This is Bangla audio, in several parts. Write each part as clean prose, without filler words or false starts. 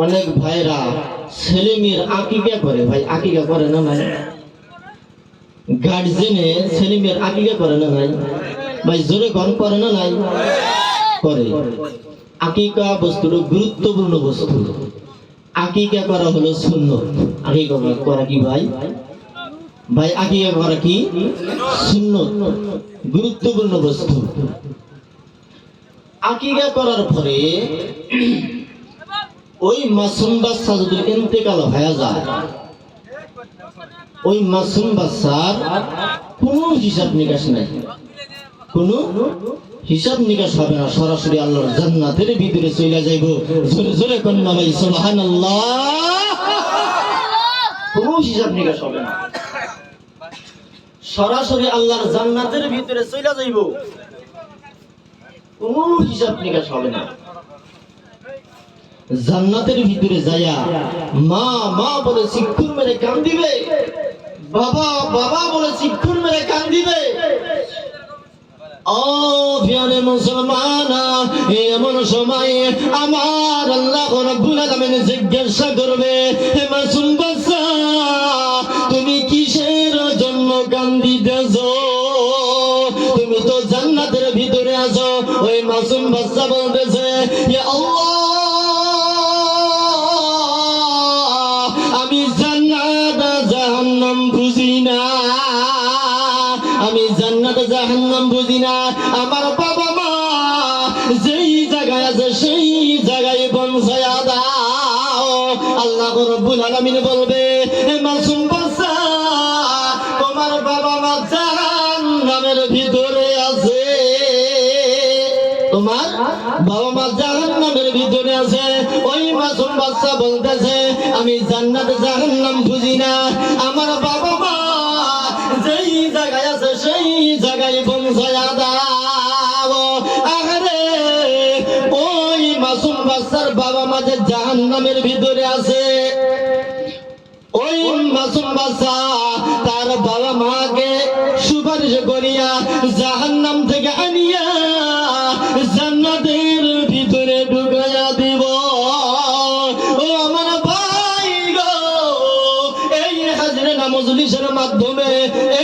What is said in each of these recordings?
অনেক ভাইরা ছেলে মেয়ের আকিকা করে, ভাই আকিকা করে না ভাই? গার্জেনে ছেলে মেয়ের আকিকা করে না ভাই? ভাই জোরে কন করে না নাই? করে। আকিকা বস্তুর গুরুত্বপূর্ণ বস্তু। আকিকা করা হলো সুন্নত। আকিকা করা কি ভাই? ভাই আকিকা করা কি সুন্নত, গুরুত্বপূর্ণ বস্তু। আকিকা করার পরে ওই মাসুম বাচ্চা যদি ইন্তেকাল হয়ে যায়, ওই মাসুম বাচ্চার কোনো হিসাব নিকাশ নাই, কোনো হিসাব নিকাশ হবে না, সরাসরি আল্লাহর জান্নাতের ভিতরে চলে যাইব। জোরে জোরে কন্যা ভাই সুবহানাল্লাহ। কোনো হিসাব নিকাশ হবে না, সরাসরি আল্লাহর জান্নাতের ভিতরে চলে যাইব, কোনো হিসাব নিকাশ হবে না। জান্নাতের ভিতরে যায়া মা মা বলে চিৎকার মেরে কান্দিবে, বাবা বাবা বলে চিৎকার মেরে কান্দিবে। ও প্রিয় মুসলমান, এমন সময় আমার আল্লাহ রাব্বুল আলামিন জিজ্ঞাসা করবে, হে মাসুম বাচ্চা, তুমি কিসের জন্য কান্দিতেছো? তুমি তো জান্নাতের ভিতরে আছো। ওই মাসুম বাচ্চা বলতেছে, ইয়া আল্লাহ, আমি জান্নাত জাহান্নাম বুঝি না, আমি জান্নাত জাহান্নাম বুঝি না। আমার বাবা মা যেই জায়গায় আছে সেই জায়গায় পৌঁছায়া দাও। আল্লাহ রাব্বুল আলামিন বলবে, হে মাসুম বাচ্চা, তোমার বাবা মা জাহান্নামের ভিতরে আছে, তোমার বাবা মা জাহান্নামের ভিতরে আছে। ওই মাসুম বাচ্চা বলতেছে, আমি জান্নাত জাহান্নাম বুঝি না, আমার বাবা মা যেই জায়গায় আছে সেই জায়গায় পৌঁছায়া দাও। আরে ওই মাসুম বাচ্চার বাবা মা যে জাহান্নামের ভিতরে আছে, ওই মাসুম বাচ্চা তার বাবা মাকে সুপারিশ করিয়া জাহান্নাম থেকে আনিয়া জান্নাতের ভিতরে ঢুকাইয়া দিব। ও আমার ভাই গো, এই হাজরানা মজলিসের মাধ্যমে,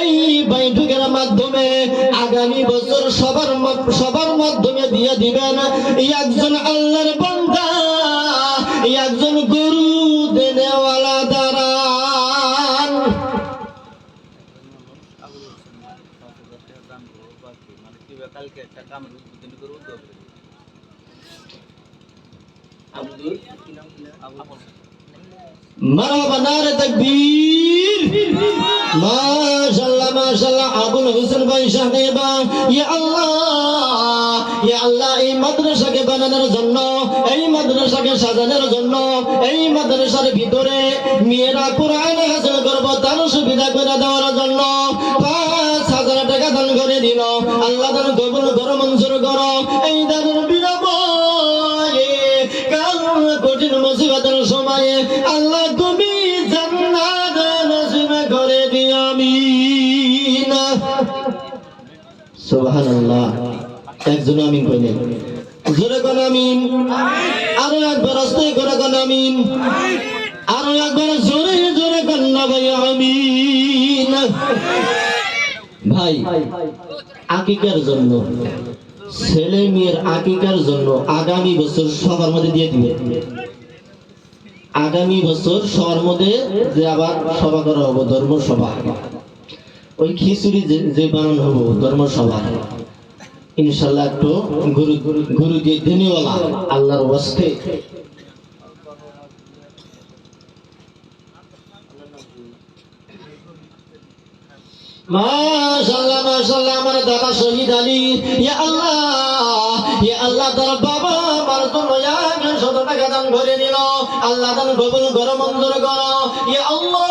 এই বৈঠকের মাধ্যমে আগামী বছর সবার মাধ্যমে দিয়ে দিবেন একজন আল্লাহর বান্দা, একজন গরু দেনেওয়ালা দাঁড়ান। মারহাবা, নারে তাকবীর, মাশাআল্লাহ মাশাআল্লাহ। আবুল হোসেন ভাই সাহেব, ইয়া আল্লাহ, ইয়া আল্লাহ, এই মাদ্রাসাকে বানানোর জন্য, এই মাদ্রাসাকে সাজানোর জন্য, এই মাদ্রাসার ভিতরে মেয়েরা কোরআন হাসিল করবো তার সুবিধা করে দেওয়ার জন্য 5,000 টাকা দান করে দিল। আল্লাহ দান কবুল করো, মঞ্জুর করো। এই দানের বিনিময়ে কাল কঠিন মুসিবতের সময়ে আল্লাহ তুমি জান্নাত নসিব করে দিও, আমিন। সুবহানাল্লাহ। একজন আমিন কইলেন, জোরে কোন আমিন, আরো একবার আস্তে করে কোন আমিন, আরো একবার জোরে জোরে কোন না ভাই আমিন। ভাই আকিকার জন্য, ছেলে মেয়ের আকিকার জন্য আগামী বছর সবার মধ্যে দিয়ে দিবে, আগামী বছর সবার মধ্যে যে আবার সভা করা হবো, ধর্ম সভা, ওই খিচুড়ি যে বানানো হবো ধর্ম সভা, ইনশাল্লাহ একটু গুরু দিয়ে দিনেওয়ালা আল্লাহর ওয়াস্তে। মাশাআল্লাহ মাশাআল্লাহ। আমার দাদা শহীদ আলী, ইয়া আল্লাহ, ইয়া আল্লাহ, তার বাবা আমার জন্য 100 টাকা দান করে দিল। আল্লাহ দান কবুল করো, মঞ্জুর করো। ইয়া আল্লাহ,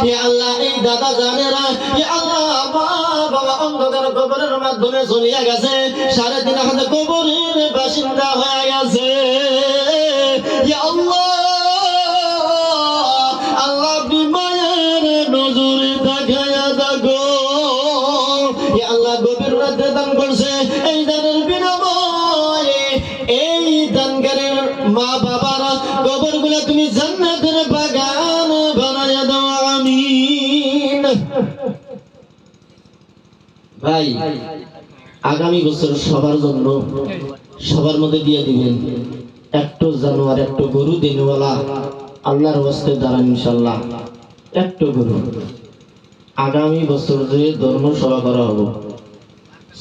ইয়া আল্লাহ, এই দাদা জানেরা, ইয়া আল্লাহ, মা বাবা অন্ধকার কবরের মাধ্যমে চলিয়া গেছে, 3.5 কবরের বাসিন্দা হয়ে গেছে। ইয়া আল্লাহ, আল্লাহ আপনি মায়ের নজরে দেখায়া দেখো। ইয়া আল্লাহ, গভীর রাতে দান করছে, এই দানের বিনিময়ে এই দানকারীর মা বাবার কবরগুলো তুমি জান্নাতের বাগান বানায়া দাও, আমিন। ভাই, আগামী বছর সবার জন্য, সবার মধ্যে দিয়ে দিবেন একটু জানোয়ার, একটু গরু দিনওয়ালা, আল্লাহর ওয়াস্তে দাঁড়ান ইনশাল্লাহ। একটু গরু আগামী বছর যে ধর্ম সভা করা হলো,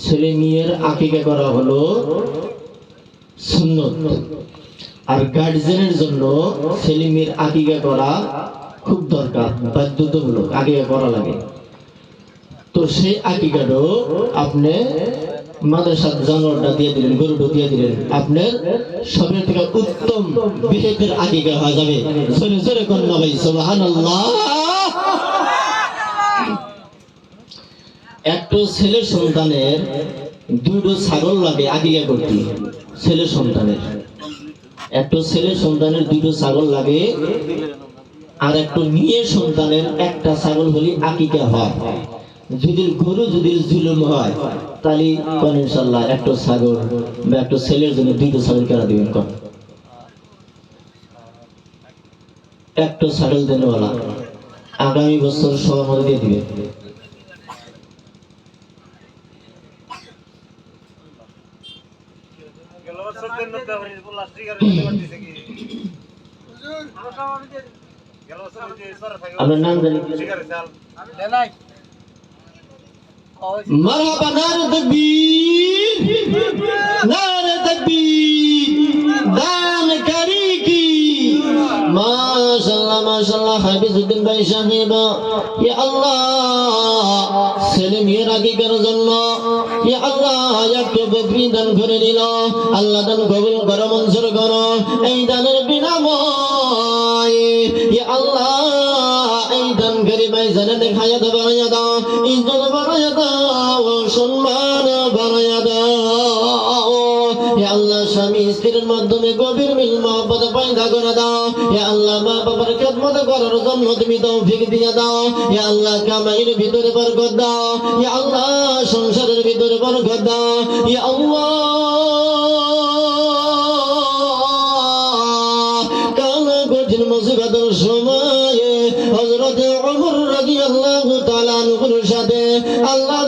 ছেলে মেয়ের আকিকা করা হলো সুন্নত, আর গার্জিয়ানের জন্য ছেলে মেয়ের আকিকা করা খুব দরকার, বাধ্যতামূলক আকিকা করা লাগে। তো সেই আকিকাটাও আপনি মাদ্রাসার জানোয়ারটা দিয়ে দিলেন, গরুটা দিয়ে দিলেন, আপনার সবের থেকে উত্তম বিহেকের আকিকা হয়ে যাবে। জোরে জোরে কন্যা ভাই সুবহানাল্লাহ। একটু ছেলে সন্তানের দুটো ছাগল লাগে আকিকা করতে, ছেলে সন্তানের একটু ছেলে সন্তানের দুটো ছাগল লাগে, আর একটু মেয়ে সন্তানের একটা ছাগল হলে আকিকা হয়। যদি গরু যদি জুলুম হয় তাহলে কোন ইনশাআল্লাহ একটা ছাগল বা একটা ছেলের জন্য দুটো ছাগল কেনা দিবেন, কোন একটা ছাগল দেনওয়ালা আগামী বছর সবার মধ্যে দিয়ে দিবেন। আপনার নাম জানি? মারহাবা, নারে তাকবীর, নারে তাকবীর, দানকারী কি মাশাআল্লাহ মাশাআল্লাহ। হাফিজউদ্দিন ভাই সাহেব, ইয়া আল্লাহ ছেলে মেয়ের আকিকার জন্য ইয়া আল্লাহ একটু বকরি দান করে দিল, আল্লাহ দান কবুল করো, মঞ্জুর করো। এই দানের বিনাময় ইয়া আল্লাহ এই দানকারী ভাই জান্নাতে খায়া দাও, বানায়া দাও, ইজ্জত বানায়া দাও, সম্মান বানায়া দাও। ইয়া আল্লাহ স্বামী স্ত্রীর মাধ্যমে গভীর মিল মহব্বত পয়দা করে দাও। ইয়া আল্লাহ মা বাবার খেদমত করার জন্য তুমি তৌফিক দিয়ে দাও। ইয়া আল্লাহ কামাইয়ের ভিতরে বরকত দাও। ইয়া আল্লাহ সংসারের ভিতরে বরকত দাও। ইয়া আল্লাহ কালো কঠিন মুসিবতের সময়ে হযরত ওমর রাদিয়াল্লাহু তাআলা আনহুর সাথে আল্লাহ